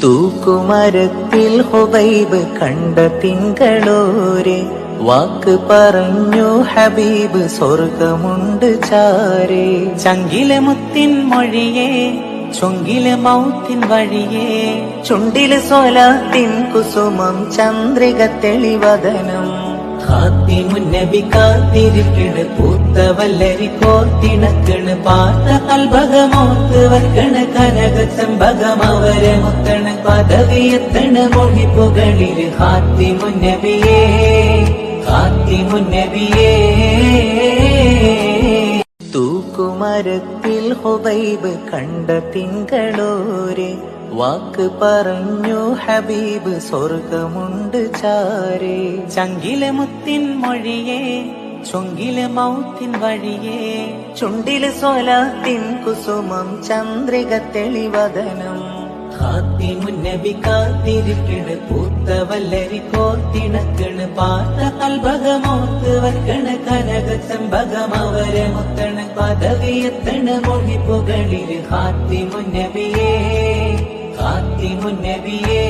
തൂക്കുമരത്തിൽ ഹുബൈബ് കണ്ട തിങ്കളോരെ വാക്ക് പറഞ്ഞു ഹബീബ് സ്വർഗമുണ്ട് ചാരേ. ചങ്കിലെ മുത്തിൻ മൊഴിയേ ചൊങ്കിലെ മൗത്തിൻ വഴിയേ, ചുണ്ടില് സ്വലാത്തിൻ കുസുമം ചന്ദ്രിക തെളിവദനം. ഖാത്തിമുന്നബി കാത്തിരിക്കണ് പൂത്ത വല്ലരി കോർത്തിണക്കണ്, പാത്ത കൽഭകമോത്ത് വക്കണ് കനക ചെമ്പകമവരെ മുത്തണ്, പദവിയെത്തണ് മൊഴിപ്പുകളില് ഖാത്തിമുന്നബിയേ ഖാത്തിമുന്നബിയേ. തൂക്കുമരത്തിൽ ഹുബൈബ് കണ്ട തിങ്കളോരെ വാക്ക് പറഞ്ഞു ഹബീബ് സ്വർഗമുണ്ട് ചാരേ. ചങ്കിലെ മുത്തിൻ മൊഴിയേ ചൊങ്കിലെ മൗത്തിൻ വഴിയേ, ചുണ്ടില് സ്വലാത്തിൻ കുസുമം ചന്ദ്രിക തെളിവദനം. ഖാത്തിമുന്നബി കാത്തിരിക്കണ് പൂത്ത വല്ലരി കോർത്തിണക്കണ്, പാത്ത കൽഭകമോത്ത് വക്കണ് കനക ചെമ്പകമവരെ മുത്തണ്, പദവിയെത്തണ് മൊഴിപ്പുകളില് ഖാത്തിമുന്നബിയേ ഖാത്തിമുന്നബിയേ.